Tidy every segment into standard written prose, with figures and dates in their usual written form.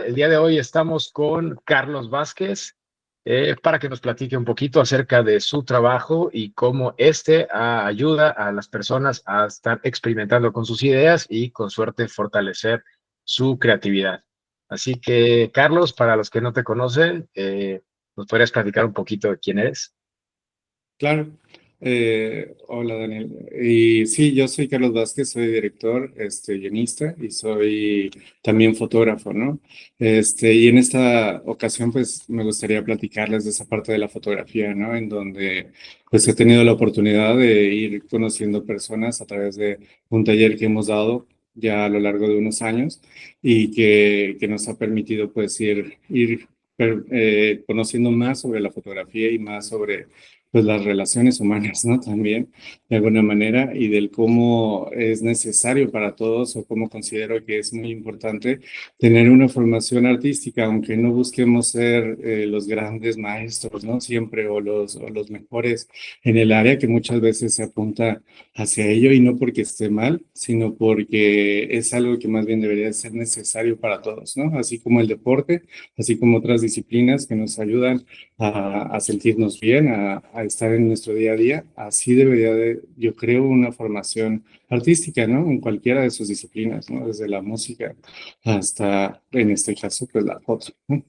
El día de hoy estamos con Carlos Vázquez para que nos platique un poquito acerca de su trabajo y cómo ayuda a las personas a estar experimentando con sus ideas y con suerte fortalecer su creatividad. Así que, Carlos, para los que no te conocen, ¿nos podrías platicar un poquito de quién eres? Claro. Hola Daniel. Y sí, yo soy Carlos Vázquez, soy director, guionista y soy también fotógrafo, ¿no? Y en esta ocasión pues me gustaría platicarles de esa parte de la fotografía, ¿no? En donde pues he tenido la oportunidad de ir conociendo personas a través de un taller que hemos dado ya a lo largo de unos años y que nos ha permitido pues ir conociendo más sobre la fotografía y más sobre pues las relaciones humanas, ¿no? También, de alguna manera, y del cómo es necesario para todos o cómo considero que es muy importante tener una formación artística, aunque no busquemos ser los grandes maestros, ¿no? Siempre o los mejores en el área, que muchas veces se apunta hacia ello y no porque esté mal, sino porque es algo que más bien debería ser necesario para todos, ¿no? Así como el deporte, así como otras disciplinas que nos ayudan a sentirnos bien, a estar en nuestro día a día. Así debería de, yo creo, una formación artística, ¿no? En cualquiera de sus disciplinas, ¿no? Desde la música hasta, en este caso, pues la foto, ¿no?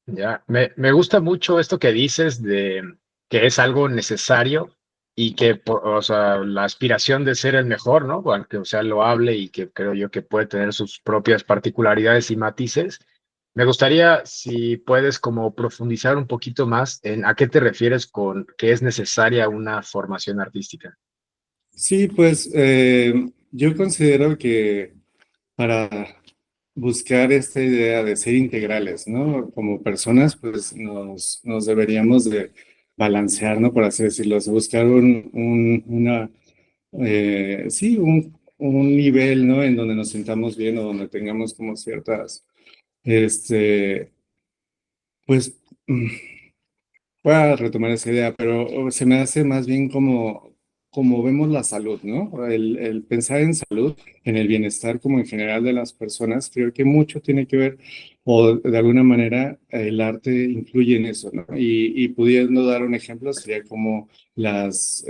Ya, me gusta mucho esto que dices de que es algo necesario y que, o sea, la aspiración de ser el mejor, ¿no? Aunque, o sea, loable y que creo yo que puede tener sus propias particularidades y matices. Me gustaría, si puedes, como profundizar un poquito más en a qué te refieres con que es necesaria una formación artística. Sí, pues yo considero que para buscar esta idea de ser integrales, ¿no? Como personas, pues nos deberíamos de balancear, ¿no? Por así decirlo, o sea, buscar sí, un nivel, ¿no? En donde nos sintamos bien o donde tengamos como ciertas, este, pues, voy a retomar esa idea, pero se me hace más bien como vemos la salud, ¿no? El pensar en salud, en el bienestar como en general de las personas, creo que mucho tiene que ver, o de alguna manera el arte influye en eso, ¿no? Y pudiendo dar un ejemplo, sería como las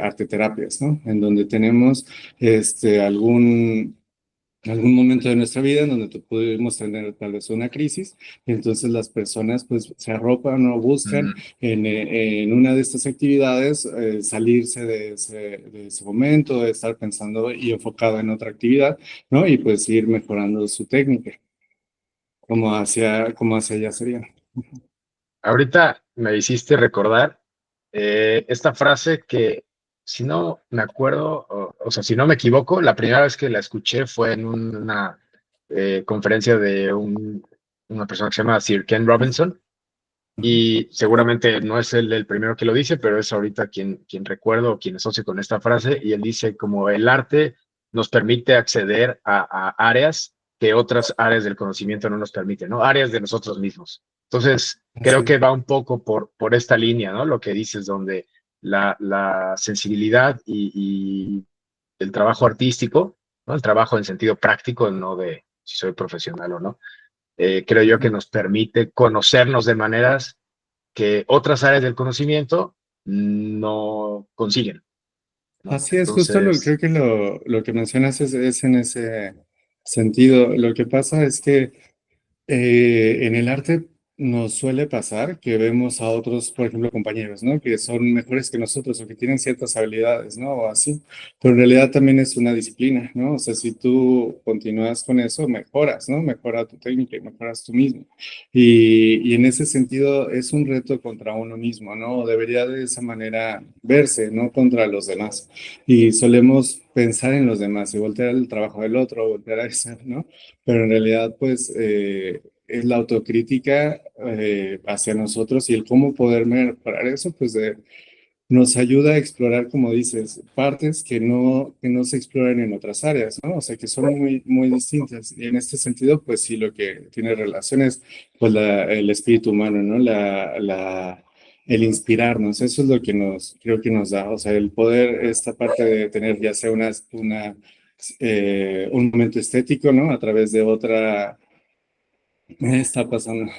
arteterapias, ¿no? En donde tenemos algún momento de nuestra vida en donde pudimos tener tal vez una crisis, entonces las personas pues se arropan o buscan en una de estas actividades salirse de ese momento, de estar pensando y enfocado en otra actividad, ¿no? Y pues ir mejorando su técnica, como hacia allá sería. Ahorita me hiciste recordar esta frase que, si no me acuerdo, o sea, si no me equivoco, la primera vez que la escuché fue en una conferencia de una persona que se llama Sir Ken Robinson, y seguramente no es él el primero que lo dice, pero es ahorita quien recuerdo o quien asocio con esta frase, y él dice como el arte nos permite acceder a áreas que otras áreas del conocimiento no nos permiten, ¿no? Áreas de nosotros mismos. Entonces, creo Así. que va un poco por esta línea, ¿no? Lo que dices, donde la sensibilidad y el trabajo artístico, ¿no? El trabajo en sentido práctico, no de si soy profesional o no, creo yo que nos permite conocernos de maneras que otras áreas del conocimiento no consiguen, ¿no? Así es, justo Entonces, creo que lo que mencionas es en ese sentido. Lo que pasa es que en el arte nos suele pasar que vemos a otros, por ejemplo, compañeros, ¿no? Que son mejores que nosotros o que tienen ciertas habilidades, ¿no? O así. Pero en realidad también es una disciplina, ¿no? O sea, si tú continúas con eso, mejoras, ¿no? Mejora tu técnica y mejoras tú mismo. Y en ese sentido es un reto contra uno mismo, ¿no? O debería de esa manera verse, ¿no? Contra los demás. Y solemos pensar en los demás y voltear el trabajo del otro, voltear a eso, ¿no? Pero en realidad, pues, es la autocrítica hacia nosotros y el cómo poder mejorar eso, pues nos ayuda a explorar, como dices, partes que no se exploran en otras áreas, ¿no? O sea, que son muy distintas. Y en este sentido, pues sí, lo que tiene relaciones, pues el espíritu humano, ¿no? El inspirarnos, eso es lo que creo que nos da, o sea, el poder, esta parte de tener ya sea una un momento estético, ¿no? A través de otra... Me está pasando.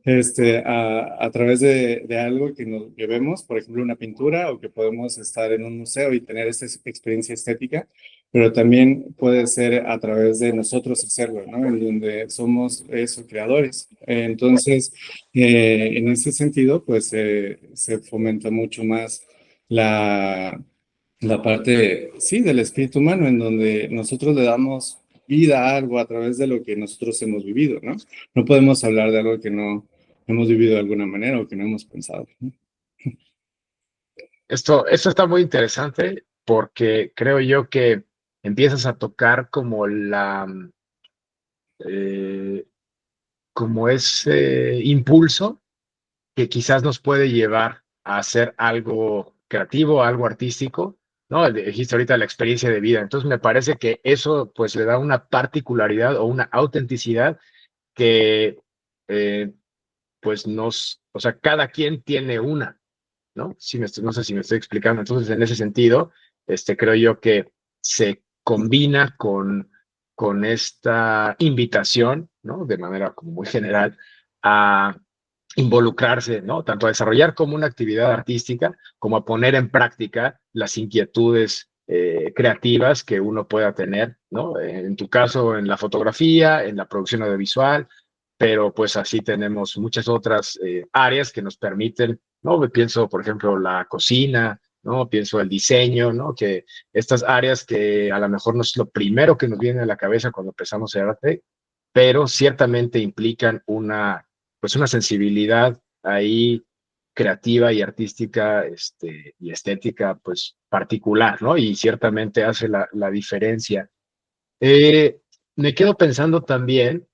A través de algo que vemos, por ejemplo, una pintura, o que podemos estar en un museo y tener esta experiencia estética, pero también puede ser a través de nosotros hacerlo, ¿no? En donde somos esos creadores. Entonces, en ese sentido, pues se fomenta mucho más la, la parte, sí, del espíritu humano, en donde nosotros le damos vida a algo a través de lo que nosotros hemos vivido, ¿no? No podemos hablar de algo que no hemos vivido de alguna manera o que no hemos pensado, ¿no? Esto está muy interesante porque creo yo que empiezas a tocar como eh, como ese impulso que quizás nos puede llevar a hacer algo creativo, algo artístico, ¿no? Dijiste ahorita la experiencia de vida. Entonces me parece que eso pues le da una particularidad o una autenticidad que eh, pues o sea, cada quien tiene una, ¿no? No sé si me estoy explicando. Entonces, en ese sentido, creo yo que se combina con esta invitación, ¿no? De manera como muy general, a involucrarse, ¿no? Tanto a desarrollar como una actividad artística, como a poner en práctica las inquietudes creativas que uno pueda tener, ¿no? En tu caso, en la fotografía, en la producción audiovisual, pero pues así tenemos muchas otras áreas que nos permiten, ¿no? Pienso, por ejemplo, la cocina, ¿no? Pienso el diseño, ¿no? Que estas áreas que a lo mejor no es lo primero que nos viene a la cabeza cuando empezamos a arte, pero ciertamente implican pues una sensibilidad ahí creativa y artística, y estética, pues particular, ¿no? Y ciertamente hace la diferencia. Eh, Me quedo pensando también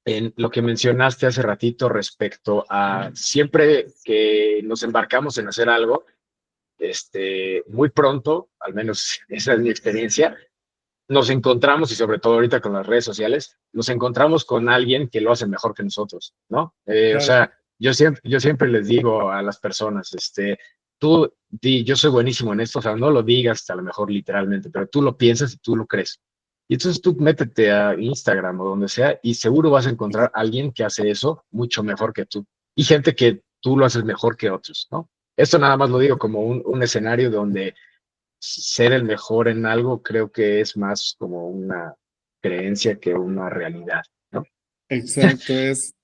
en lo que mencionaste hace ratito respecto a siempre que nos embarcamos en hacer algo, muy pronto, al menos esa es mi experiencia, nos encontramos, y sobre todo ahorita con las redes sociales, nos encontramos con alguien que lo hace mejor que nosotros, ¿no? O Claro, sea, yo siempre les digo a las personas, tú yo soy buenísimo en esto, o sea, no lo digas a lo mejor literalmente, pero tú lo piensas y tú lo crees. Y entonces tú métete a Instagram o donde sea y seguro vas a encontrar a alguien que hace eso mucho mejor que tú. Y gente que tú lo haces mejor que otros, ¿no? Esto nada más lo digo como un escenario donde ser el mejor en algo creo que es más como una creencia que una realidad, ¿no? exacto, es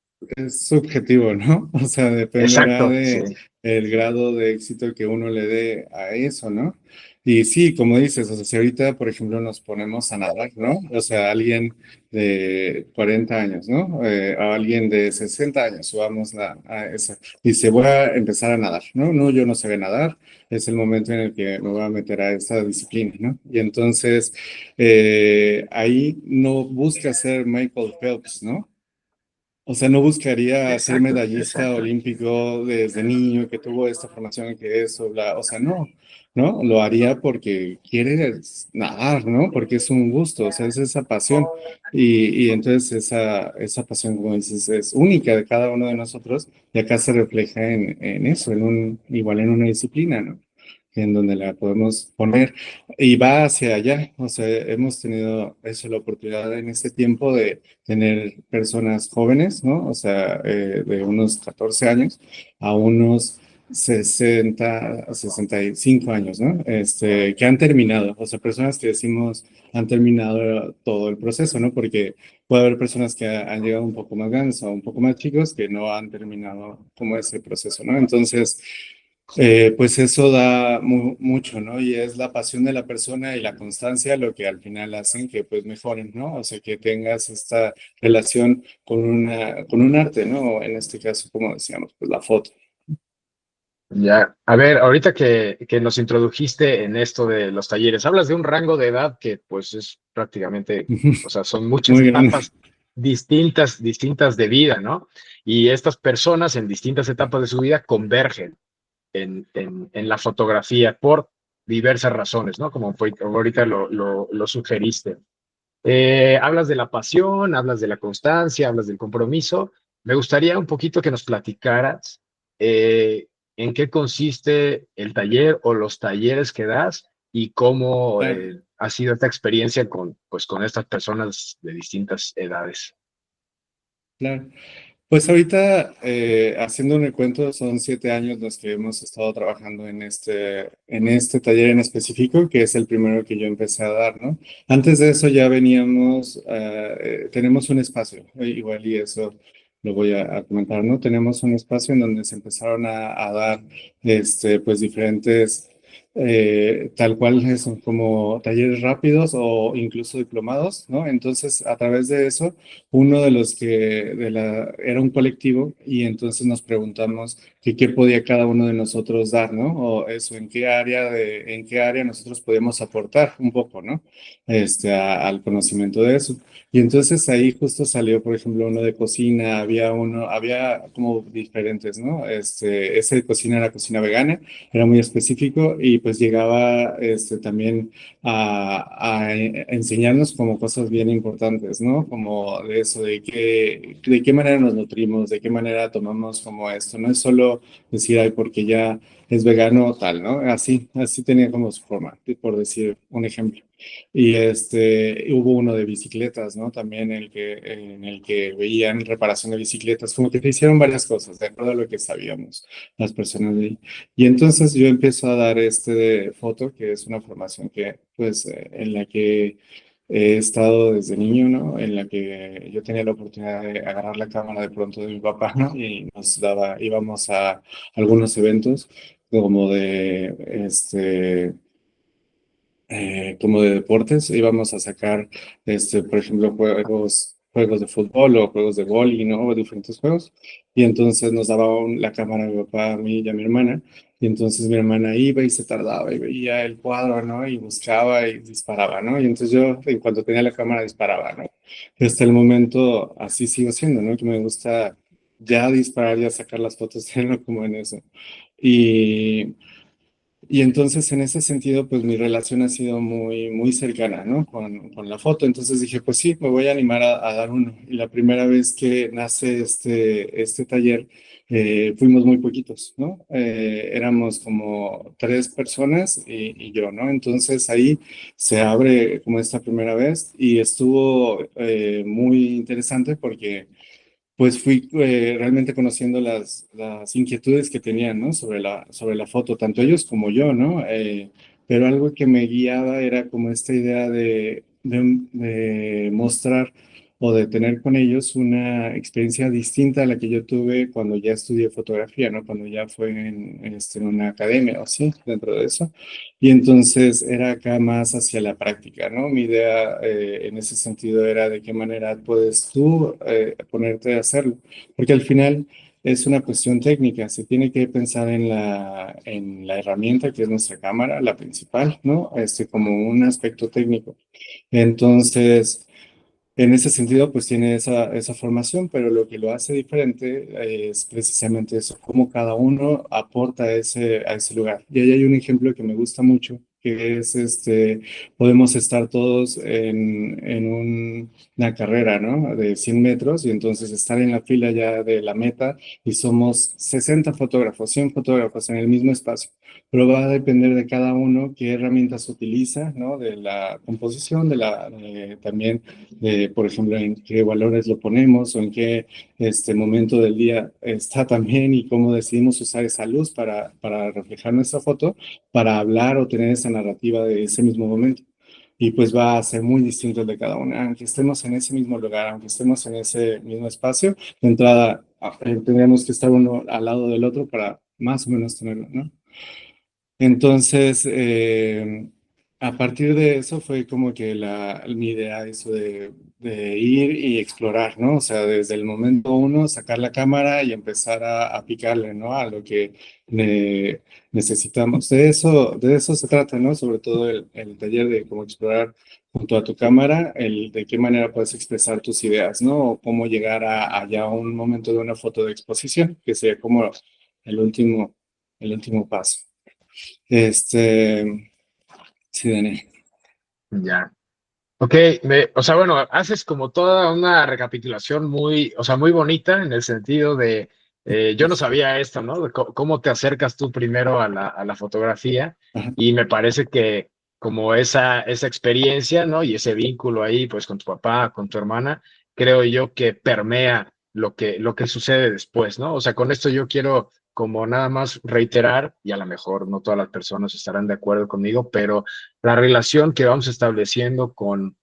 subjetivo, ¿no? O sea, dependerá Exacto, sí. de el grado de éxito que uno le dé a eso, ¿no? Y sí, como dices, o sea, si ahorita, por ejemplo, nos ponemos a nadar, ¿no? O sea, alguien de 40 años, ¿no? A alguien de 60 años, subamos a esa. Dice, voy a empezar a nadar, ¿no? No, yo no sé nadar, es el momento en el que me voy a meter a esta disciplina, ¿no? Y entonces, ahí no busca ser Michael Phelps, ¿no? O sea, no buscaría ser Exacto, medallista exacto. olímpico desde niño, que tuvo esta formación, que eso, bla. O sea, no, ¿no? Lo haría porque quiere nadar, ¿no? Porque es un gusto, o sea, es esa pasión. Y entonces esa pasión, como dices, es única de cada uno de nosotros y acá se refleja en eso, igual en una disciplina, ¿no? En donde la podemos poner y va hacia allá. O sea, hemos tenido eso, la oportunidad en este tiempo de tener personas jóvenes, ¿no? O sea, de unos 14 años a unos 65 años, ¿no? Que han terminado, o sea, personas que decimos han terminado todo el proceso, ¿no? Porque puede haber personas que han llegado un poco más grandes o un poco más chicos que no han terminado como ese proceso, ¿no? Entonces, pues eso da mucho, ¿no? Y es la pasión de la persona y la constancia lo que al final hacen que pues mejoren, ¿no? O sea, que tengas esta relación con un arte, ¿no? En este caso, como decíamos, pues la foto. Ya, a ver, ahorita que nos introdujiste en esto de los talleres, hablas de un rango de edad que pues es prácticamente, o sea, son muchas Muy grande. etapas distintas de vida, ¿no? Y estas personas en distintas etapas de su vida convergen en la fotografía por diversas razones, ¿no? Como ahorita lo sugeriste. Hablas de la pasión, hablas de la constancia, hablas del compromiso. Me gustaría un poquito que nos platicaras en qué consiste el taller o los talleres que das y cómo, Claro. ha sido esta experiencia con, pues, con estas personas de distintas edades? Claro. Pues ahorita, haciendo un recuento, son 7 años los que hemos estado trabajando en este taller en específico, que es el primero que yo empecé a dar, ¿no? Antes de eso ya veníamos, tenemos un espacio, igual y eso lo voy a comentar, ¿no? Tenemos un espacio en donde se empezaron a dar, pues diferentes, tal cual son como talleres rápidos o incluso diplomados, ¿no? Entonces, a través de eso uno de los que era un colectivo y entonces nos preguntamos que qué podía cada uno de nosotros dar, ¿no? O eso, en qué área nosotros podíamos aportar un poco, ¿no? Al conocimiento de eso. Y entonces ahí justo salió, por ejemplo, uno de cocina, había como diferentes, ¿no? Ese de cocina era cocina vegana, era muy específico y pues llegaba, también a enseñarnos como cosas bien importantes, ¿no? Como de eso, de qué manera nos nutrimos, de qué manera tomamos como esto. No es solo decir, ay, porque ya es vegano o tal, ¿no? Así tenía como su forma, por decir un ejemplo. Y hubo uno de bicicletas, ¿no? También en el que veían reparación de bicicletas, como que se hicieron varias cosas, de acuerdo a lo que sabíamos las personas de ahí. Y entonces yo empiezo a dar de foto, que es una formación que, pues, en la que he estado desde niño, ¿no? En la que yo tenía la oportunidad de agarrar la cámara de pronto de mi papá, ¿no? Y íbamos a algunos eventos como como de deportes, íbamos a sacar, por ejemplo, juegos de fútbol o juegos de vóley, ¿no? O diferentes juegos. Y entonces nos daba la cámara a mi papá, a mí y a mi hermana. Y entonces mi hermana iba y se tardaba y veía el cuadro, ¿no? Y buscaba y disparaba, ¿no? Y entonces yo, en cuanto tenía la cámara, disparaba, ¿no? Y hasta el momento así sigo siendo, ¿no? Que me gusta ya disparar, ya sacar las fotos, tenerlo como en eso. Y y entonces, en ese sentido, pues mi relación ha sido muy, muy cercana, ¿no? Con la foto. Entonces dije, pues sí, me voy a animar a dar uno. Y la primera vez que nace este taller, fuimos muy poquitos, ¿no? Éramos como 3 personas y yo, ¿no? Entonces ahí se abre como esta primera vez y estuvo muy interesante porque pues fui realmente conociendo las inquietudes que tenían, ¿no? Sobre la foto, tanto ellos como yo, ¿no? Pero algo que me guiaba era como esta idea de mostrar o de tener con ellos una experiencia distinta a la que yo tuve cuando ya estudié fotografía, ¿no? Cuando ya fue en una academia o así, dentro de eso. Y entonces era acá más hacia la práctica, ¿no? Mi idea en ese sentido era de qué manera puedes tú ponerte a hacerlo, porque al final es una cuestión técnica, se tiene que pensar en la herramienta que es nuestra cámara, la principal, ¿no? Como un aspecto técnico. Entonces, en ese sentido, pues tiene esa formación, pero lo que lo hace diferente es precisamente eso, cómo cada uno aporta a ese lugar. Y ahí hay un ejemplo que me gusta mucho, que es podemos estar todos una carrera, ¿no? De 100 metros y entonces estar en la fila ya de la meta y somos 60 fotógrafos, 100 fotógrafos en el mismo espacio. Pero va a depender de cada uno qué herramientas utiliza, ¿no? De la composición, también por ejemplo, en qué valores lo ponemos o en qué momento del día está también y cómo decidimos usar esa luz para reflejar nuestra foto, para hablar o tener esa narrativa de ese mismo momento. Y pues va a ser muy distinto el de cada uno. Aunque estemos en ese mismo lugar, aunque estemos en ese mismo espacio, de entrada tendríamos que estar uno al lado del otro para más o menos tenerlo, ¿no? Entonces, a partir de eso fue como que mi idea eso de ir y explorar, ¿no? O sea, desde el momento uno, sacar la cámara y empezar a picarle, ¿no? A lo que necesitamos. De eso se trata, ¿no? Sobre todo el taller de cómo explorar junto a tu cámara, de qué manera puedes expresar tus ideas, ¿no? O cómo llegar a un momento de una foto de exposición, que sería como el último, el último paso. Sí, Dani. Ya. Ok, o sea, bueno, haces como toda una recapitulación muy, o sea, muy bonita en el sentido de, yo no sabía esto, ¿no? De cómo te acercas tú primero a la fotografía Ajá. y me parece que como esa experiencia, ¿no? Y ese vínculo ahí, pues con tu papá, con tu hermana, creo yo que permea lo que sucede después, ¿no? O sea, con esto yo quiero como nada más reiterar, y a lo mejor no todas las personas estarán de acuerdo conmigo, pero la relación que vamos estableciendo con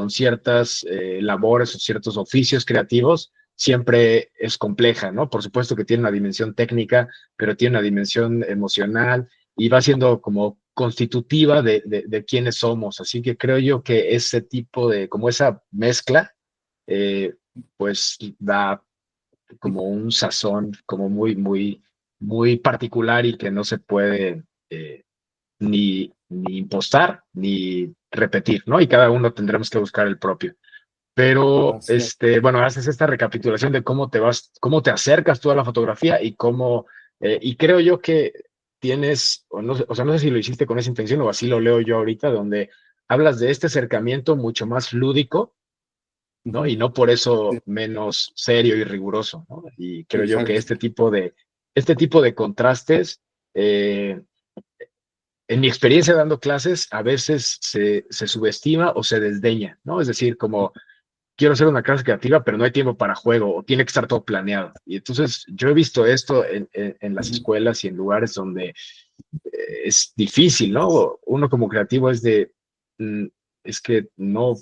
ciertas labores o ciertos oficios creativos siempre es compleja, ¿no? Por supuesto que tiene una dimensión técnica, pero tiene una dimensión emocional y va siendo como constitutiva de quiénes somos. Así que creo yo que ese tipo de, como esa mezcla, eh, pues da como un sazón como muy, muy, muy particular y que no se puede ni impostar ni repetir, ¿no? Y cada uno tendremos que buscar el propio. Pero, Así es. bueno, haces esta recapitulación de cómo te vas, cómo te acercas tú a la fotografía y cómo, y creo yo que tienes, o sea, no sé si lo hiciste con esa intención o así lo leo yo ahorita, donde hablas de este acercamiento mucho más lúdico, ¿no? Ujú. Y no por Sí, eso menos serio y riguroso, ¿no? Y creo yo que exacto. este tipo de contrastes, eh, en mi experiencia dando clases, a veces se subestima o se desdeña, ¿no? Es decir, como quiero hacer una clase creativa, pero no hay tiempo para juego o tiene que estar todo planeado. Y entonces yo he visto esto en las Ujú. escuelas y en lugares donde es difícil, ¿no? Uno como creativo es de, mm, es que no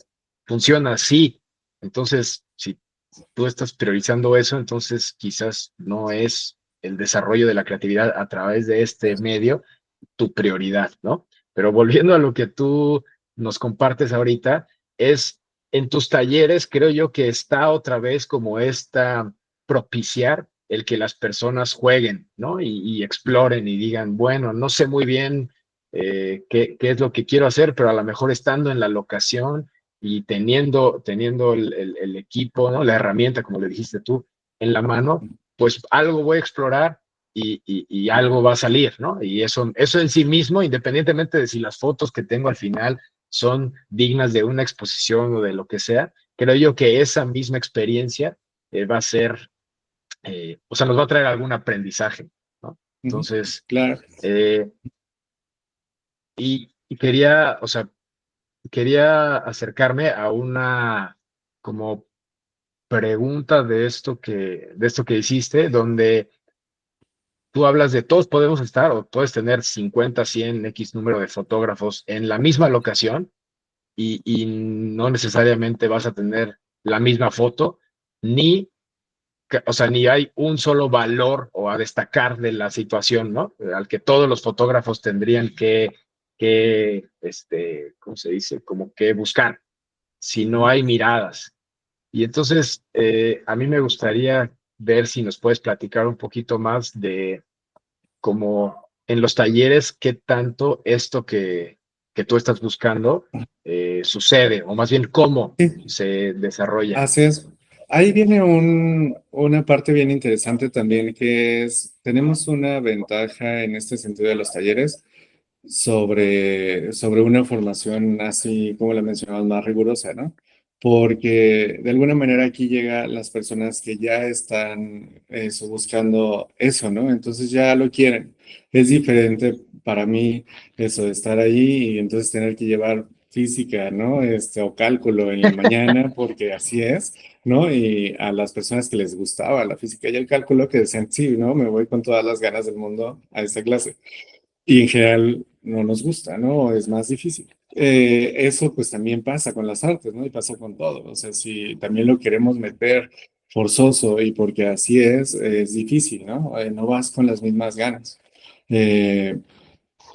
funciona así. Entonces, si tú estás priorizando eso, entonces quizás no es el desarrollo de la creatividad a través de este medio tu prioridad, ¿no? Pero volviendo a lo que tú nos compartes ahorita, es en tus talleres, creo yo que está otra vez como esta propiciar el que las personas jueguen, ¿no? Y exploren y digan, bueno, no sé muy bien qué es lo que quiero hacer, pero a lo mejor estando en la locación y teniendo el equipo, ¿no? La herramienta, como le dijiste tú, en la mano, pues algo voy a explorar y algo va a salir, ¿no? Y eso en sí mismo, independientemente de si las fotos que tengo al final son dignas de una exposición o de lo que sea, creo yo que esa misma experiencia va a ser, o sea, nos va a traer algún aprendizaje, ¿no? Ujú. Entonces, Claro. eh, y quería, o sea, quería acercarme a una como pregunta de esto que hiciste, donde tú hablas de todos podemos estar o puedes tener 50, 100, X número de fotógrafos en la misma locación y no necesariamente vas a tener la misma foto, ni, o sea, ni hay un solo valor o a destacar de la situación, ¿no? Al que todos los fotógrafos tendrían ¿cómo se dice? Como que buscar, si no Ujú. hay miradas. Y entonces, a mí me gustaría ver si nos puedes platicar un poquito más de como en los talleres, qué tanto esto que tú estás buscando sucede, o más bien cómo Sí, se desarrolla. así es. Ahí viene una parte bien interesante también, que es, tenemos una ventaja en este sentido de los talleres sobre una formación así como la mencionabas, más rigurosa, ¿no? Porque de alguna manera aquí llegan las personas que ya están eso, buscando eso, ¿no? Entonces ya lo quieren. Es diferente para mí eso de estar ahí y entonces tener que llevar física, ¿no? O cálculo en la mañana, porque así es, ¿no? Y a las personas que les gustaba la física y el cálculo, que decían, sí, ¿no? Me voy con todas las ganas del mundo a esta clase. Y en general no nos gusta, ¿no? Es más difícil. Eso pues también pasa con las artes, ¿no? Y pasa con todo. O sea, si también lo queremos meter forzoso y porque así es difícil, ¿no? No vas con las mismas ganas. Eh,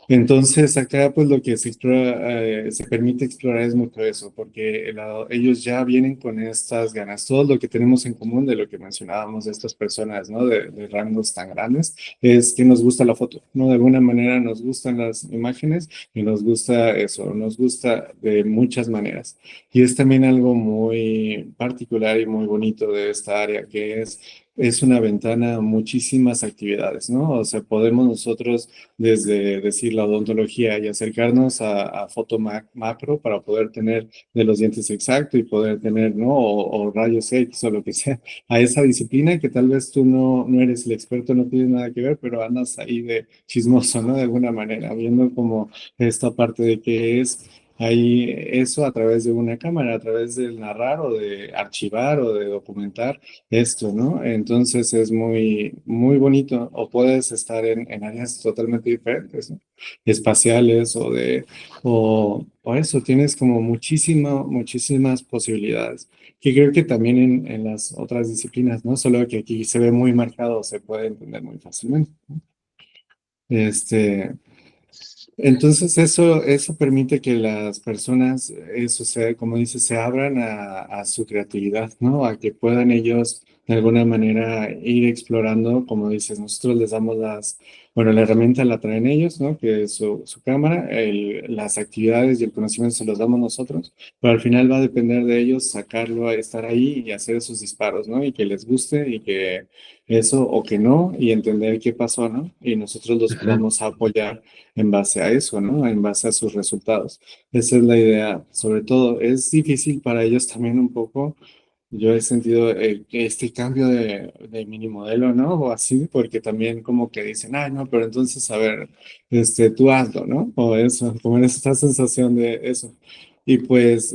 entonces, acá pues lo que se explora, se permite explorar es mucho eso, porque ellos ya vienen con estas ganas. Todo lo que tenemos en común de lo que mencionábamos de estas personas, ¿no? De rangos tan grandes, es que nos gusta la foto, ¿no? De alguna manera nos gustan las imágenes y nos gusta eso, nos gusta de muchas maneras. Y es también algo muy particular y muy bonito de esta área, que es es una ventana a muchísimas actividades, ¿no? O sea, podemos nosotros desde decir la odontología y acercarnos a foto macro para poder tener de los dientes exacto y poder tener, ¿no? O rayos X o lo que sea, a esa disciplina que tal vez tú no eres el experto, no tienes nada que ver, pero andas ahí de chismoso, ¿no? De alguna manera, viendo como esta parte de que es ahí eso a través de una cámara, a través del narrar o de archivar o de documentar esto, ¿no? Entonces es muy, muy bonito. O puedes estar en áreas totalmente diferentes, ¿no? Espaciales o eso, tienes como muchísimas posibilidades. Que creo que también en las otras disciplinas, ¿no? Solo que aquí se ve muy marcado, se puede entender muy fácilmente. Este, entonces eso permite que las personas, eso sea, como dices, se abran a su creatividad, ¿no? A que puedan ellos de alguna manera ir explorando, como dices, nosotros les damos bueno, la herramienta la traen ellos, ¿no? Que es su cámara, las actividades y el conocimiento se los damos nosotros, pero al final va a depender de ellos sacarlo, estar ahí y hacer esos disparos, ¿no? Y que les guste y que eso o que no, y entender qué pasó, ¿no? Y nosotros los Ujú. vamos a apoyar en base a eso, ¿no? En base a sus resultados. Esa es la idea. Sobre todo, es difícil para ellos también un poco. Yo he sentido que este cambio de mini modelo, ¿no? O así, porque también como que dicen, ay, no, pero entonces, a ver, tú hazlo, ¿no? O eso, como esta sensación de eso. Y pues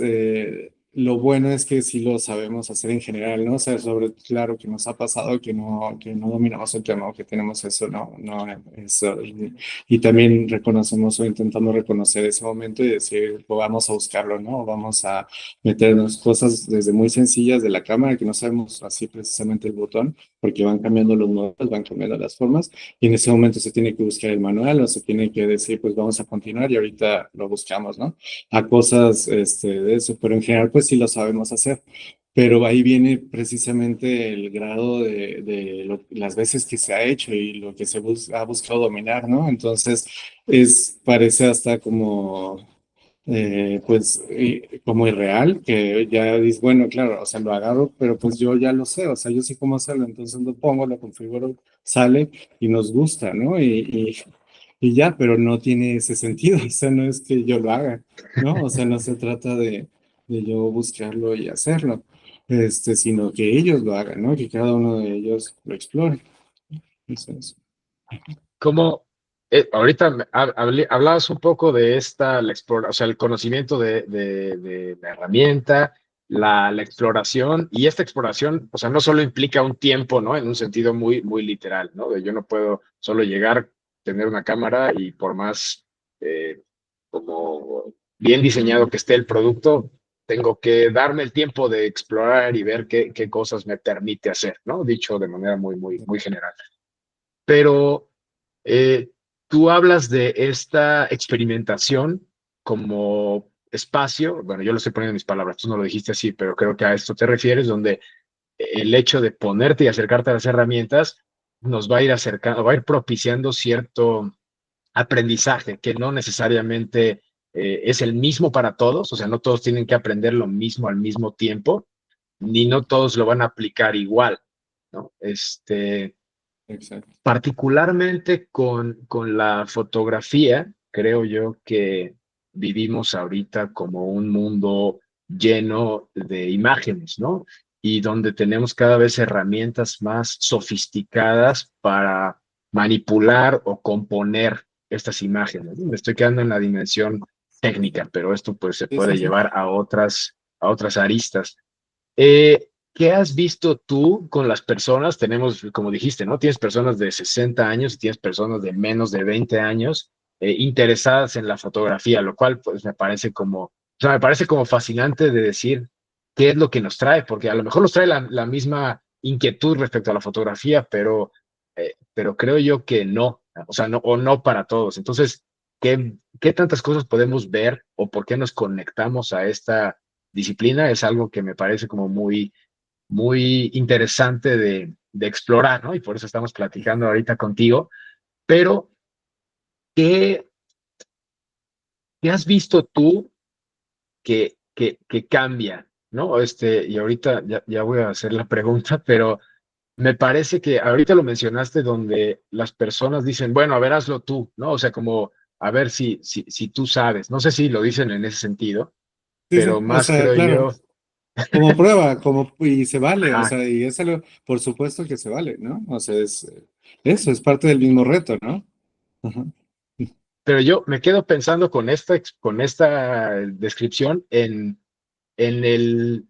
lo bueno es que sí lo sabemos hacer en general, ¿no? O sea, claro que nos ha pasado que no dominamos el tema o que tenemos eso, no, eso. Y también reconocemos o intentamos reconocer ese momento y decir, pues vamos a buscarlo, ¿no? Vamos a meternos cosas desde muy sencillas de la cámara que no sabemos así precisamente el botón, porque van cambiando los modelos, van cambiando las formas, y en ese momento se tiene que buscar el manual o se tiene que decir, pues vamos a continuar y ahorita lo buscamos, ¿no? A cosas de eso, pero en general pues sí lo sabemos hacer. Pero ahí viene precisamente el grado de las veces que se ha hecho y lo que ha buscado dominar, ¿no? Entonces, parece hasta como pues como irreal, que ya dices, bueno, claro, o sea, lo agarro, pero pues yo ya lo sé, o sea, yo sé cómo hacerlo, entonces lo pongo, lo configuro, sale y nos gusta, ¿no? Y ya, pero no tiene ese sentido, o sea, no es que yo lo haga, ¿no? O sea, no se trata de yo buscarlo y hacerlo, sino que ellos lo hagan, ¿no? Que cada uno de ellos lo explore. Eso es. ¿Cómo, ahorita hablabas un poco de o sea, el conocimiento de la herramienta, la exploración, y esta exploración, o sea, no solo implica un tiempo, ¿no? En un sentido muy literal, ¿no? De yo no puedo solo llegar, tener una cámara y por más como bien diseñado que esté el producto, tengo que darme el tiempo de explorar y ver qué cosas me permite hacer, ¿no? Dicho de manera muy general. Pero eh, tú hablas de esta experimentación como espacio, bueno, yo lo estoy poniendo en mis palabras, tú no lo dijiste así, pero creo que a esto te refieres, donde el hecho de ponerte y acercarte a las herramientas nos va a ir acercando, va a ir propiciando cierto aprendizaje que no necesariamente es el mismo para todos, o sea, no todos tienen que aprender lo mismo al mismo tiempo, ni no todos lo van a aplicar igual, ¿no? Exacto. Particularmente con la fotografía, creo yo que vivimos ahorita como un mundo lleno de imágenes, ¿no? Y donde tenemos cada vez herramientas más sofisticadas para manipular o componer estas imágenes. Me estoy quedando en la dimensión técnica, pero esto pues se Sí, sí, puede sí. llevar a otras aristas. ¿Qué has visto tú con las personas? Tenemos, como dijiste, ¿no? Tienes personas de 60 años y tienes personas de menos de 20 años interesadas en la fotografía, lo cual pues me parece o sea, me parece como fascinante de decir qué es lo que nos trae, porque a lo mejor nos trae la misma inquietud respecto a la fotografía, pero creo yo que no, o sea, no, o no para todos. Entonces, ¿qué tantas cosas podemos ver o por qué nos conectamos a esta disciplina? Es algo que me parece como muy interesante de explorar, ¿no? Y por eso estamos platicando ahorita contigo. Pero, ¿qué, qué has visto tú que cambia, ¿no? Y ahorita ya voy a hacer la pregunta, pero me parece que ahorita lo mencionaste donde las personas dicen, bueno, a ver, hazlo tú, ¿no? O sea, como a ver si tú sabes. No sé si lo dicen en ese sentido, Sí, pero sí, o más sea, creo claro, yo, como prueba, y se vale, o ajá, sea, y es algo, por supuesto que se vale, ¿no? O sea, eso es parte del mismo reto, ¿no? Ajá. pero yo me quedo pensando con esta descripción en el,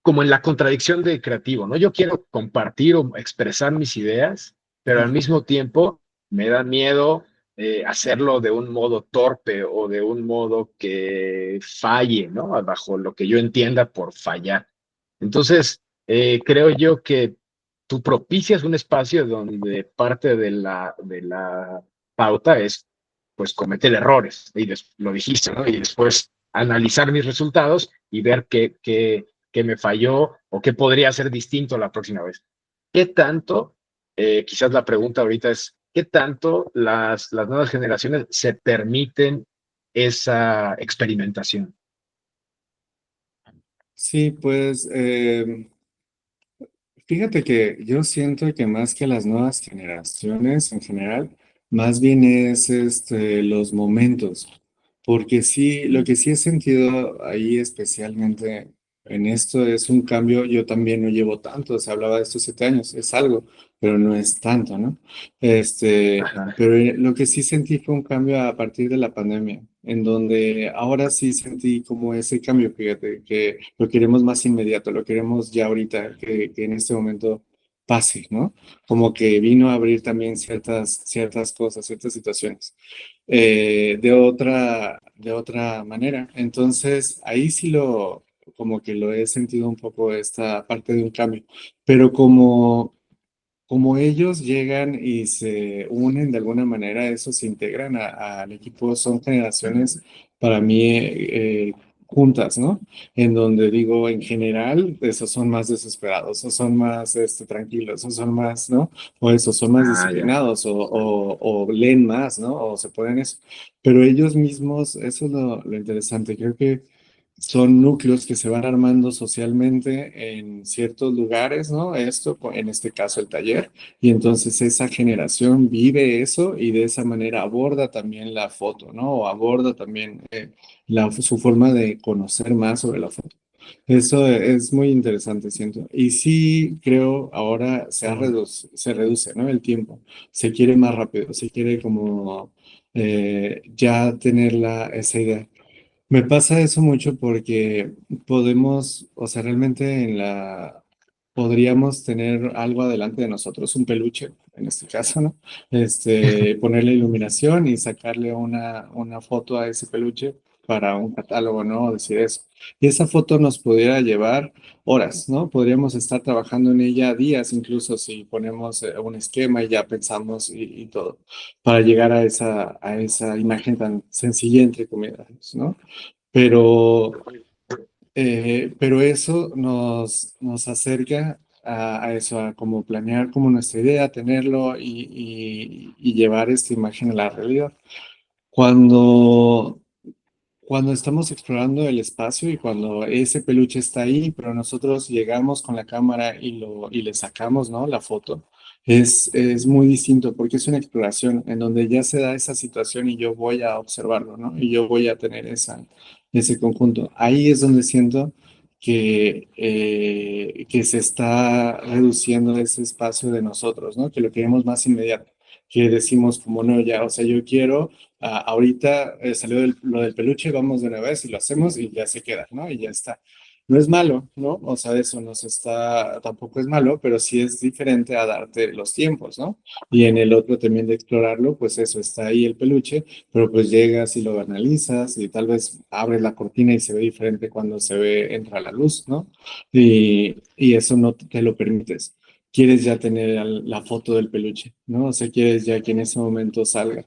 como en la contradicción de creativo, ¿no? Yo quiero compartir o expresar mis ideas, pero al Claro. mismo tiempo me da miedo hacerlo de un modo torpe o de un modo que falle, ¿no? Bajo lo que yo entienda por fallar. Entonces, creo yo que tú propicias un espacio donde parte de la pauta es, pues, cometer errores, y lo dijiste, ¿no? Y después analizar mis resultados y ver qué me falló o qué podría ser distinto la próxima vez. ¿Qué tanto, quizás la pregunta ahorita es, qué tanto las nuevas generaciones se permiten esa experimentación? Sí, pues fíjate que yo siento que más que las nuevas generaciones en general, más bien es los momentos, porque sí, lo que sí he sentido ahí especialmente en esto es un cambio, yo también no llevo tanto, se hablaba de estos 7 años, es algo, pero no es tanto, ¿no? Ajá. Pero lo que sí sentí fue un cambio a partir de la pandemia, en donde ahora sí sentí como ese cambio, fíjate, que lo queremos más inmediato, lo queremos ya ahorita, que en este momento pase, ¿no? Como que vino a abrir también ciertas cosas, ciertas situaciones, de otra manera. Entonces, ahí sí como que lo he sentido un poco esta parte de un cambio, pero como ellos llegan y se unen de alguna manera, eso se integran al equipo, son generaciones para mí juntas, ¿no? En donde digo, en general, esos son más desesperados, esos son más tranquilos, esos son más, ¿no? O esos son más Ah, ya. disciplinados, o leen más, ¿no? O se pueden eso. Pero ellos mismos, eso es lo interesante, creo que son núcleos que se van armando socialmente en ciertos lugares, ¿no? Esto, en este caso, el taller. Y entonces esa generación vive eso y de esa manera aborda también la foto, ¿no? O aborda también su forma de conocer más sobre la foto. Eso es muy interesante, siento. Y sí, creo, ahora se reduce, ¿no? El tiempo. Se quiere más rápido, se quiere como ya tener esa idea. Me pasa eso mucho porque podemos, o sea, realmente podríamos tener algo adelante de nosotros, un peluche, en este caso, ¿no? Ponerle iluminación y sacarle una foto a ese peluche para un catálogo, ¿no? Decir eso. Y esa foto nos pudiera llevar horas, ¿no? Podríamos estar trabajando en ella días, incluso si ponemos un esquema y ya pensamos y todo, para llegar a esa imagen tan sencilla, entre comillas, ¿no? Pero, pero eso nos acerca a eso, a como planear como nuestra idea, tenerlo y llevar esta imagen a la realidad. Cuando cuando estamos explorando el espacio y cuando ese peluche está ahí, pero nosotros llegamos con la cámara y le sacamos, ¿no? La foto, es muy distinto porque es una exploración en donde ya se da esa situación y yo voy a observarlo, ¿no? Y yo voy a tener ese conjunto. Ahí es donde siento que se está reduciendo ese espacio de nosotros, ¿no? Que lo queremos más inmediato, que decimos como no, ya, o sea, yo quiero ahorita salió lo del peluche, vamos de una vez y lo hacemos y ya se queda, ¿no? Y ya está. No es malo, ¿no? O sea, eso tampoco es malo, pero sí es diferente a darte los tiempos, ¿no? Y en el otro también de explorarlo, pues eso, está ahí el peluche, pero pues llegas y lo analizas y tal vez abres la cortina y se ve diferente cuando entra la luz, ¿no? Y eso no te lo permites. Quieres ya tener la foto del peluche, ¿no? O sea, quieres ya que en ese momento salga.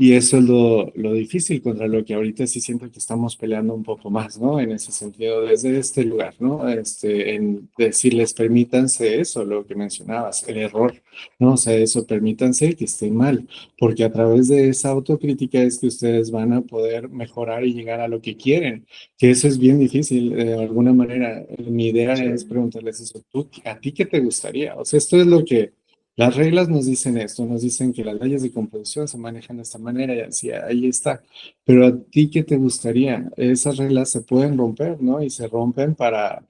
Y eso es lo difícil contra lo que ahorita sí siento que estamos peleando un poco más, ¿no? En ese sentido, desde este lugar, ¿no? En decirles, permítanse eso, lo que mencionabas, el error, ¿no? O sea, eso, permítanse que esté mal, porque a través de esa autocrítica es que ustedes van a poder mejorar y llegar a lo que quieren, que eso es bien difícil, de alguna manera. Mi idea Sí. es preguntarles eso, ¿tú, a ti qué te gustaría? O sea, esto es lo que las reglas nos dicen esto, nos dicen que las leyes de composición se manejan de esta manera y así, ahí está. Pero a ti, ¿qué te gustaría? Esas reglas se pueden romper, ¿no? Y se rompen para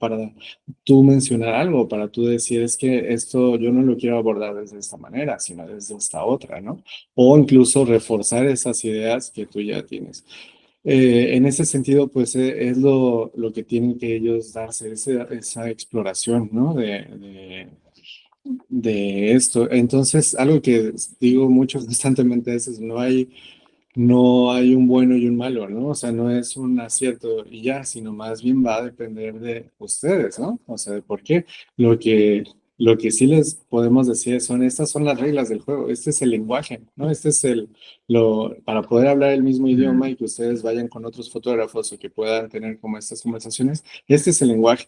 tú mencionar algo, para tú decir, es que esto yo no lo quiero abordar desde esta manera, sino desde esta otra, ¿no? O incluso reforzar esas ideas que tú ya tienes. En ese sentido, pues es lo que tienen que ellos darse, esa exploración, ¿no? De esto. Entonces, algo que digo mucho constantemente es, no hay un bueno y un malo, ¿no? O sea, no es un acierto y ya, sino más bien va a depender de ustedes, ¿no? O sea, de por qué. Lo que, lo que sí les podemos decir son, estas son las reglas del juego, este es el lenguaje, ¿no? Este es para poder hablar el mismo idioma Mm. y que ustedes vayan con otros fotógrafos o que puedan tener como estas conversaciones, este es el lenguaje,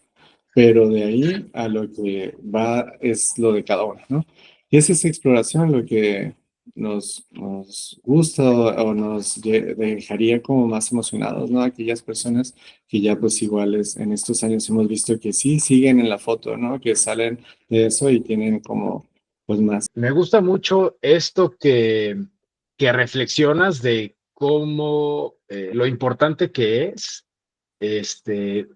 pero de ahí a lo que va es lo de cada uno, ¿no? Y es esa exploración lo que nos gusta o nos dejaría como más emocionados, ¿no? Aquellas personas que ya pues iguales en estos años hemos visto que sí siguen en la foto, ¿no? Que salen de eso y tienen como pues más. Me gusta mucho esto que reflexionas de cómo lo importante que es este,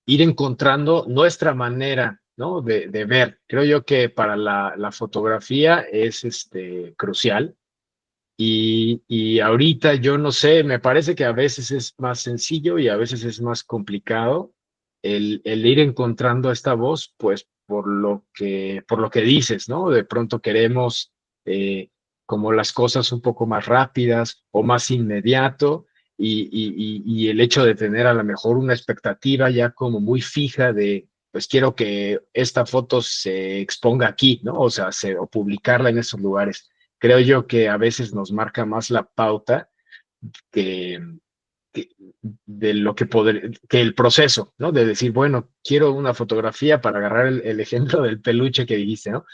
ir encontrando nuestra manera, ¿no? De ver. Creo yo que para la fotografía es crucial. Y ahorita yo no sé, me parece que a veces es más sencillo y a veces es más complicado el ir encontrando esta voz, pues por lo que dices, ¿no? De pronto queremos como las cosas un poco más rápidas o más inmediato y el hecho de tener a lo mejor una expectativa ya como muy fija de, pues quiero que esta foto se exponga aquí, ¿no? O sea, o publicarla en esos lugares. Creo yo que a veces nos marca más la pauta que, que- de lo que el proceso, ¿no? De decir, bueno, quiero una fotografía para agarrar el ejemplo del peluche que dijiste, ¿no?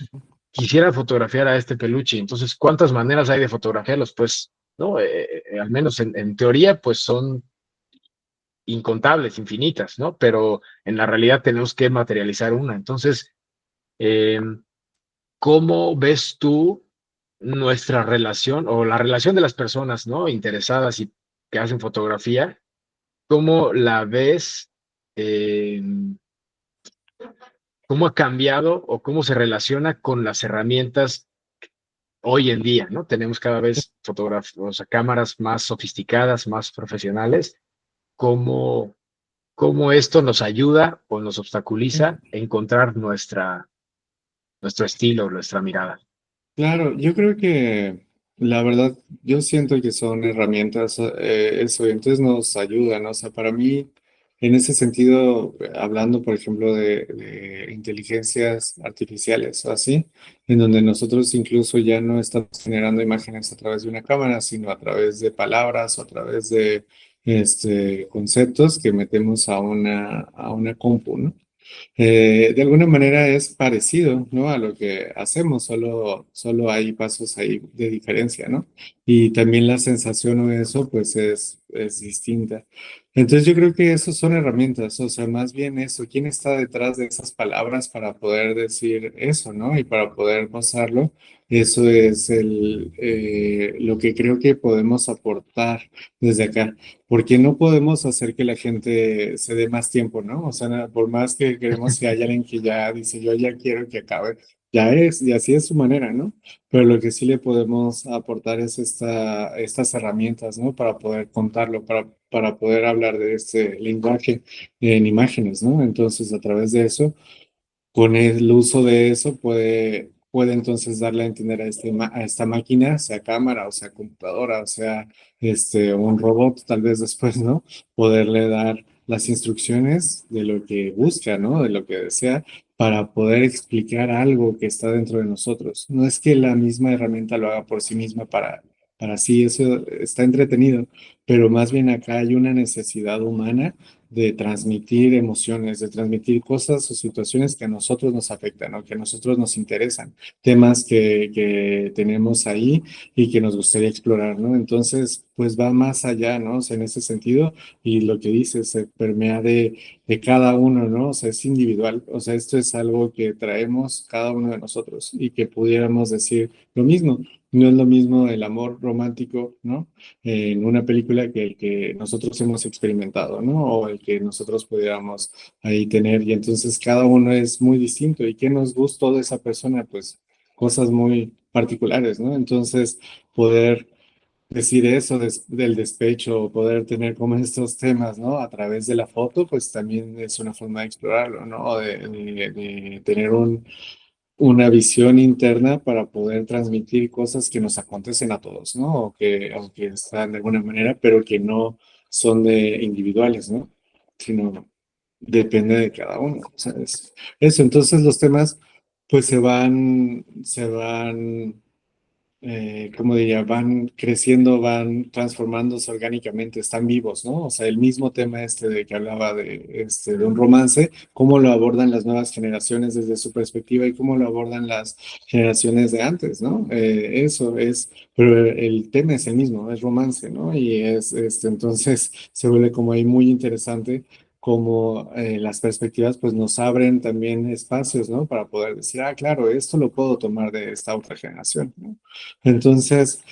Quisiera fotografiar a este peluche, entonces, ¿cuántas maneras hay de fotografiarlos? Pues, ¿no? Al menos en teoría, pues son incontables, infinitas, ¿no? Pero en la realidad tenemos que materializar una. Entonces, eh, ¿cómo ves tú nuestra relación o la relación de las personas, ¿no? Interesadas y que hacen fotografía? ¿Cómo la ves? eh, ¿Cómo ha cambiado o cómo se relaciona con las herramientas hoy en día, ¿no? Tenemos cada vez o sea, cámaras más sofisticadas, más profesionales. ¿Cómo, cómo esto nos ayuda o nos obstaculiza a encontrar nuestro estilo, nuestra mirada? Claro, yo creo que la verdad, yo siento que son herramientas, eso, y entonces nos ayudan, ¿no? O sea, para mí, en ese sentido, hablando, por ejemplo, de inteligencias artificiales o así, en donde nosotros incluso ya no estamos generando imágenes a través de una cámara, sino a través de palabras o a través de conceptos que metemos a una compu, ¿no? De alguna manera es parecido, ¿no? A lo que hacemos, solo hay pasos ahí de diferencia, ¿no? Y también la sensación o eso, pues es distinta. Entonces yo creo que eso son herramientas, o sea, más bien eso, ¿quién está detrás de esas palabras para poder decir eso, ¿no? Y para poder pasarlo, eso es lo que creo que podemos aportar desde acá. Porque no podemos hacer que la gente se dé más tiempo, ¿no? O sea, por más que queremos que haya alguien que ya dice, yo ya quiero que acabe, ya es, y así es su manera, ¿no? Pero lo que sí le podemos aportar es estas herramientas, ¿no? Para poder contarlo, para poder hablar de este lenguaje en imágenes, ¿no? Entonces, a través de eso con el uso de eso puede entonces darle a entender a esta máquina, sea cámara o sea computadora, o sea un robot tal vez después, ¿no? Poderle dar las instrucciones de lo que busca, ¿no? De lo que desea para poder explicar algo que está dentro de nosotros. No es que la misma herramienta lo haga por sí misma para sí, eso está entretenido, pero más bien acá hay una necesidad humana de transmitir emociones, de transmitir cosas o situaciones que a nosotros nos afectan o que a nosotros nos interesan, temas que tenemos ahí y que nos gustaría explorar, ¿no? Entonces, pues va más allá, ¿no? O sea, en ese sentido, y lo que dices, se permea de cada uno, ¿no? O sea, es individual, o sea, esto es algo que traemos cada uno de nosotros y que pudiéramos decir lo mismo. No es lo mismo el amor romántico, ¿no? En una película que el que nosotros hemos experimentado, ¿no? O el que nosotros pudiéramos ahí tener. Y entonces cada uno es muy distinto. ¿Y qué nos gustó de esa persona? Pues cosas muy particulares, ¿no? Entonces, poder decir eso del despecho, o poder tener como estos temas, ¿no? A través de la foto, pues también es una forma de explorarlo, ¿no? De tener una visión interna para poder transmitir cosas que nos acontecen a todos, ¿no? O que están de alguna manera, pero que no son de individuales, ¿no? Sino depende de cada uno, ¿sabes? Eso, entonces los temas pues ¿cómo diría? Van creciendo, van transformándose orgánicamente, están vivos, ¿no? O sea, el mismo tema este de que hablaba de un romance, cómo lo abordan las nuevas generaciones desde su perspectiva y cómo lo abordan las generaciones de antes, ¿no? Eso es, pero el tema es el mismo, es romance, ¿no? Y entonces se vuelve como ahí muy interesante como las perspectivas pues nos abren también espacios, ¿no? Para poder decir, ah, claro, esto lo puedo tomar de esta otra generación, ¿no? Entonces,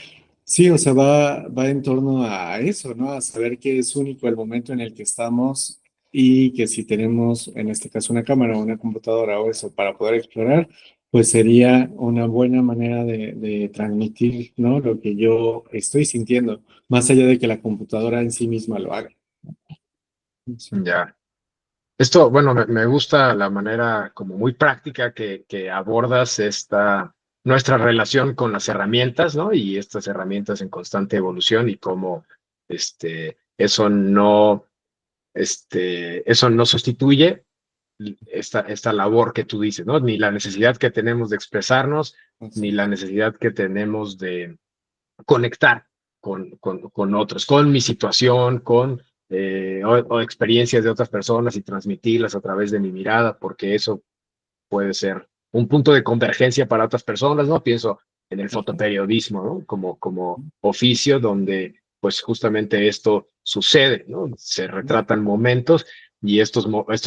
sí, o sea, va en torno a eso, ¿no? A saber que es único el momento en el que estamos y que si tenemos, en este caso, una cámara o una computadora o eso para poder explorar, pues sería una buena manera de transmitir, ¿no? Lo que yo estoy sintiendo, más allá de que la computadora en sí misma lo haga. Sí. Ya. Esto, bueno, me gusta la manera como muy práctica que abordas nuestra relación con las herramientas, ¿no? Y estas herramientas en constante evolución y cómo eso no sustituye esta labor que tú dices, ¿no? Ni la necesidad que tenemos de expresarnos, ni la necesidad que tenemos de conectar con otros, con mi situación, o experiencias de otras personas y transmitirlas a través de mi mirada, porque eso puede ser un punto de convergencia para otras personas, ¿no? Pienso en el Ajá. fotoperiodismo, ¿no? Como oficio donde pues justamente esto sucede, ¿no? Se retratan momentos y estos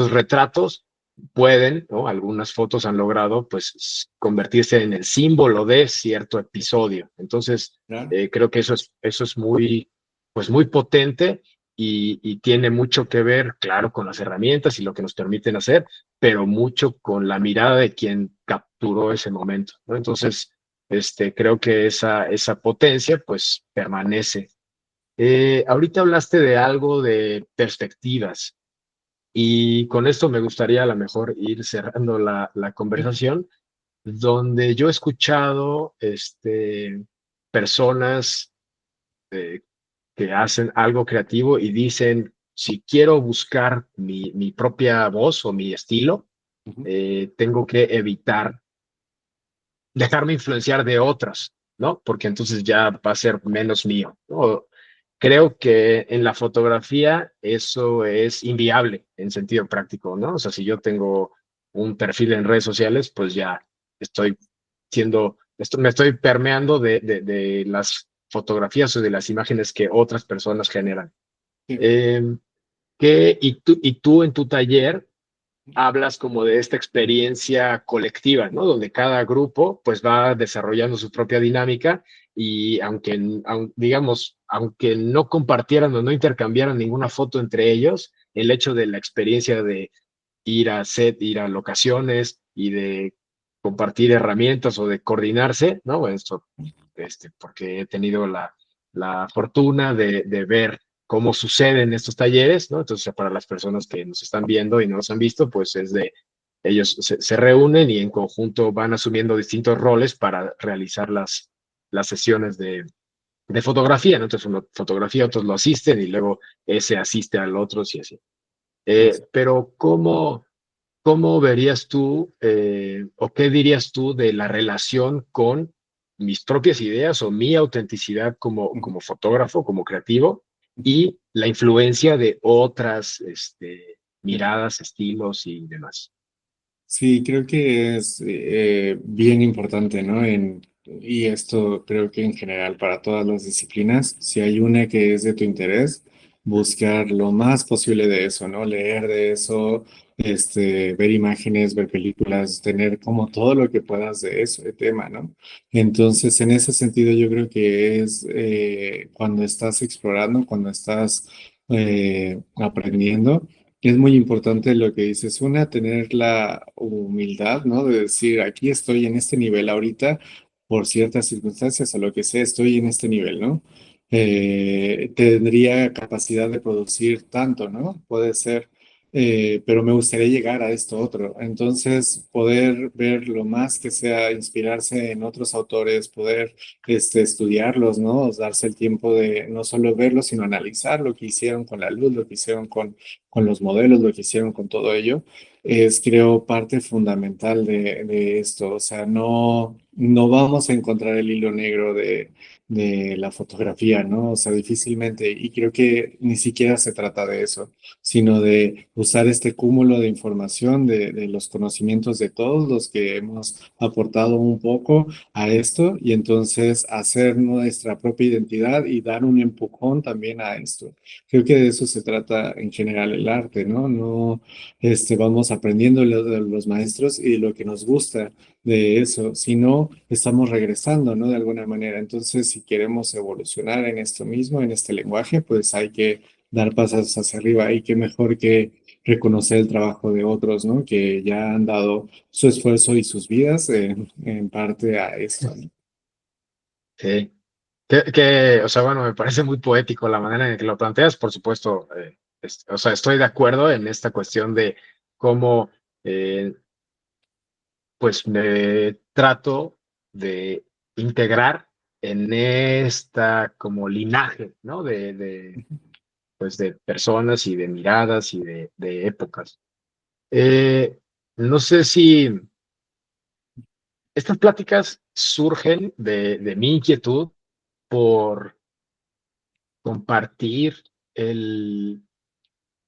retratos pueden, ¿no? Algunas fotos han logrado pues convertirse en el símbolo de cierto episodio. Entonces, Claro. creo que eso es muy potente y tiene mucho que ver, claro, con las herramientas y lo que nos permiten hacer, pero mucho con la mirada de quien capturó ese momento, ¿no? Entonces, creo que esa potencia, pues, permanece. Ahorita hablaste de algo de perspectivas y con esto me gustaría a lo mejor ir cerrando la Sí. conversación, donde yo he escuchado, personas eh, que hacen algo creativo y dicen, si quiero buscar mi propia voz o mi estilo, Ujú. tengo que evitar dejarme influenciar de otras, ¿no? Porque entonces ya va a ser menos mío, ¿no? Creo que en la fotografía eso es inviable en sentido práctico, ¿no? O sea, si yo tengo un perfil en redes sociales, pues ya estoy me estoy permeando de las fotografías o de las imágenes que otras personas generan. Sí. Eh, y tú en tu taller hablas como de esta experiencia colectiva, ¿no? Donde cada grupo pues va desarrollando su propia dinámica y digamos, aunque no compartieran o no intercambiaran ninguna foto entre ellos, el hecho de la experiencia de ir a locaciones y de compartir herramientas o de coordinarse, ¿no? Bueno, esto, porque he tenido la fortuna de ver cómo suceden estos talleres, ¿no? Entonces, para las personas que nos están viendo y no nos han visto, pues ellos se reúnen y en conjunto van asumiendo distintos roles para realizar las sesiones de fotografía, ¿no? Entonces uno fotografía, otros lo asisten y luego ese asiste al otro y así. Pero ¿cómo verías tú o qué dirías tú de la relación con mis propias ideas o mi autenticidad como fotógrafo, como creativo, y la influencia de otras miradas, estilos y demás. Sí, creo que es bien importante, ¿no? Y esto creo que en general para todas las disciplinas, si hay una que es de tu interés, buscar lo más posible de eso, ¿no? Leer de eso, ver imágenes, ver películas, tener como todo lo que puedas de eso, de tema, ¿no? Entonces, en ese sentido, yo creo que es cuando estás explorando, cuando estás aprendiendo. Es muy importante lo que dices. Una, tener la humildad, ¿no? De decir, aquí estoy en este nivel ahorita, por ciertas circunstancias o lo que sea, estoy en este nivel, ¿no? Tendría capacidad de producir tanto, ¿no? Puede ser, pero me gustaría llegar a esto otro. Entonces, poder ver lo más que sea, inspirarse en otros autores, poder estudiarlos, ¿no? Darse el tiempo de no solo verlos, sino analizar lo que hicieron con la luz, lo que hicieron con los modelos, lo que hicieron con todo ello, es creo parte fundamental de esto. O sea, no vamos a encontrar el hilo negro de la fotografía, ¿no? O sea, difícilmente, y creo que ni siquiera se trata de eso, sino de usar este cúmulo de información, de los conocimientos de todos los que hemos aportado un poco a esto y entonces hacer nuestra propia identidad y dar un empujón también a esto. Creo que de eso se trata en general el arte, ¿no? No, vamos aprendiendo de los maestros y de lo que nos gusta de eso, sino estamos regresando, ¿no? De alguna manera. Entonces, si queremos evolucionar en esto mismo, en este lenguaje, pues hay que dar pasos hacia arriba y qué mejor que reconocer el trabajo de otros, ¿no? Que ya han dado su esfuerzo y sus vidas en parte a esto, ¿no? Sí. O sea, bueno, me parece muy poético la manera en que lo planteas, por supuesto, o sea, estoy de acuerdo en esta cuestión de cómo, eh, pues, me trato de integrar en esta como linaje, ¿no? Pues, de personas y de miradas y de épocas. Eh, no sé si estas pláticas surgen de mi inquietud por compartir el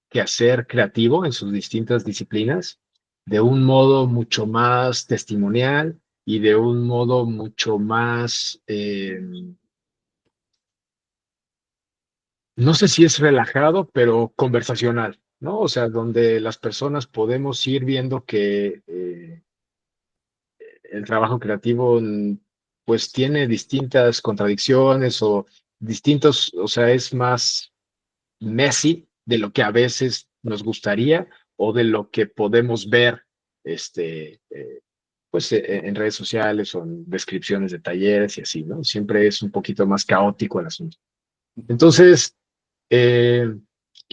quehacer creativo en sus distintas disciplinas de un modo mucho más testimonial y de un modo mucho más, no sé si es relajado, pero conversacional, ¿no? O sea, donde las personas podemos ir viendo que el trabajo creativo, pues tiene distintas contradicciones o distintos, o sea, es más messy de lo que a veces nos gustaría o de lo que podemos ver, este, eh, pues en redes sociales o en descripciones de talleres y así, ¿no? Siempre es un poquito más caótico el asunto. Entonces, eh,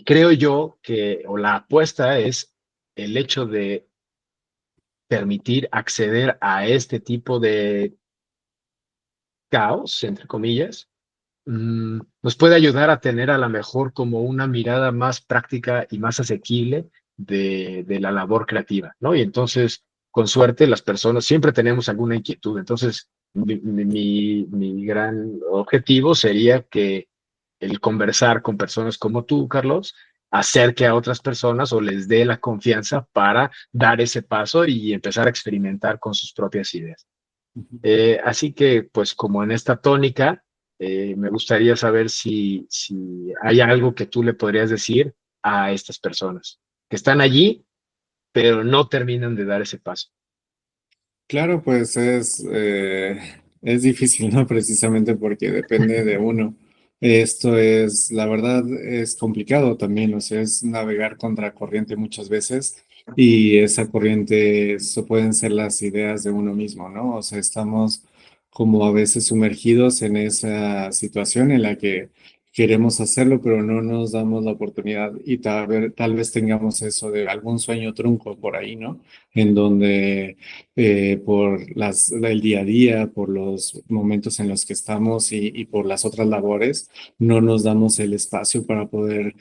creo yo que, o la apuesta es el hecho de permitir acceder a este tipo de caos, entre comillas, nos puede ayudar a tener a lo mejor como una mirada más práctica y más asequible de la labor creativa, ¿no? Y entonces, con suerte, las personas siempre tenemos alguna inquietud. Entonces, mi gran objetivo sería que el conversar con personas como tú, Carlos, acerque a otras personas o les dé la confianza para dar ese paso y empezar a experimentar con sus propias ideas. Así que, pues como en esta tónica, me gustaría saber si hay algo que tú le podrías decir a estas personas que están allí, pero no terminan de dar ese paso. Claro, pues es difícil, ¿no? Precisamente porque depende de uno. Esto es, la verdad, es complicado también, o sea, es navegar contra corriente muchas veces y esa corriente, eso pueden ser las ideas de uno mismo, ¿no? O sea, estamos como a veces sumergidos en esa situación en la que queremos hacerlo, pero no nos damos la oportunidad y tal vez tengamos eso de algún sueño trunco por ahí, ¿no? En donde por el día a día, por los momentos en los que estamos y por las otras labores, no nos damos el espacio para poder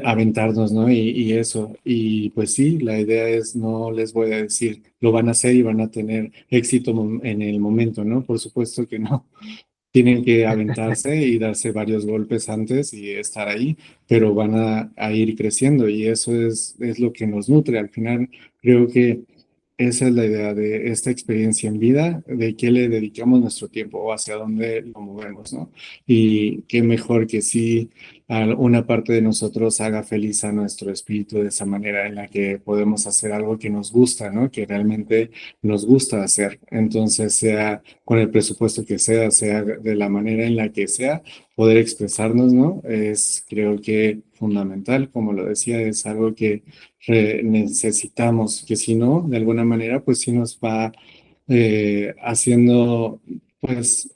aventarnos, ¿no? Y eso. Y pues sí, la idea es, no les voy a decir, lo van a hacer y van a tener éxito en el momento, ¿no? Por supuesto que no. Tienen que aventarse y darse varios golpes antes y estar ahí, pero van a ir creciendo y eso es lo que nos nutre. Al final, creo que esa es la idea de esta experiencia en vida, de qué le dedicamos nuestro tiempo o hacia dónde lo movemos, ¿no? Y qué mejor que si una parte de nosotros haga feliz a nuestro espíritu de esa manera en la que podemos hacer algo que nos gusta, ¿no? Que realmente nos gusta hacer. Entonces, sea con el presupuesto que sea de la manera en la que sea, poder expresarnos, ¿no? Es, creo que fundamental, como lo decía, es algo que necesitamos, que si no, de alguna manera, pues sí nos va haciendo, pues,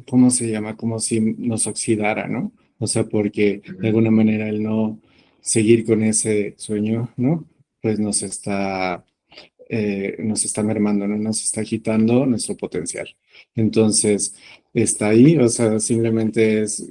¿cómo se llama? Como si nos oxidara, ¿no? O sea, porque de Ujú. alguna manera el no seguir con ese sueño, ¿no? Pues nos está mermando, ¿no? Nos está quitando nuestro potencial. Entonces, está ahí, o sea, simplemente es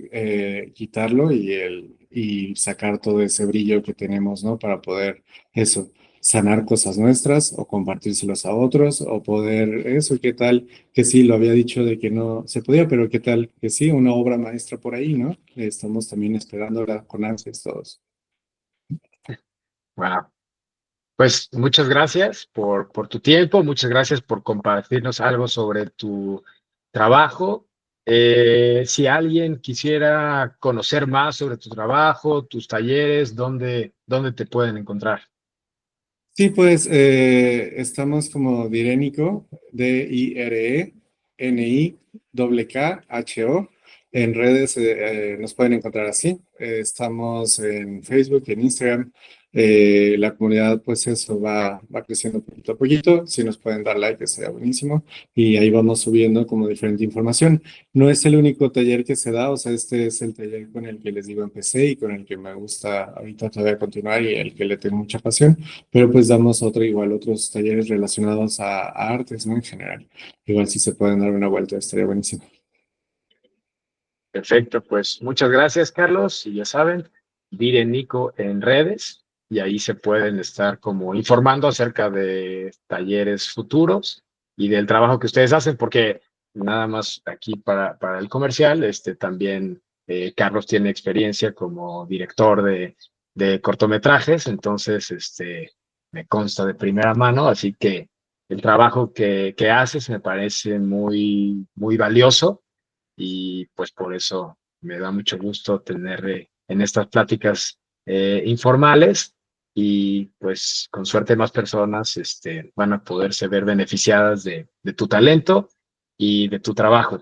quitarlo y sacar todo ese brillo que tenemos, ¿no? Para poder eso, sanar cosas nuestras o compartírselos a otros o poder eso, ¿qué tal? Que sí, lo había dicho de que no se podía, pero ¿qué tal? Que sí, una obra maestra por ahí, ¿no? Estamos también esperando ahora con ansias todos. Wow. Pues muchas gracias por tu tiempo, muchas gracias por compartirnos algo sobre tu trabajo. Si alguien quisiera conocer más sobre tu trabajo, tus talleres, ¿dónde te pueden encontrar? Sí, pues estamos como Dirénico, DIRENIKHO. En redes nos pueden encontrar así. Estamos en Facebook, en Instagram. La comunidad, pues eso va creciendo poquito a poquito. Si nos pueden dar like, sería buenísimo. Y ahí vamos subiendo como diferente información. No es el único taller que se da, o sea, este es el taller con el que les digo empecé y con el que me gusta ahorita todavía continuar y el que le tengo mucha pasión. Pero pues damos igual otros talleres relacionados a artes, ¿no? En general. Igual si se pueden dar una vuelta, estaría buenísimo. Perfecto, pues muchas gracias, Carlos. Y ya saben, Dire Nico en redes y ahí se pueden estar como informando acerca de talleres futuros y del trabajo que ustedes hacen, porque nada más aquí para el comercial, también Carlos tiene experiencia como director de cortometrajes, entonces me consta de primera mano, así que el trabajo que haces me parece muy valioso y pues por eso me da mucho gusto tener en estas pláticas informales y pues con suerte más personas van a poderse ver beneficiadas de tu talento y de tu trabajo.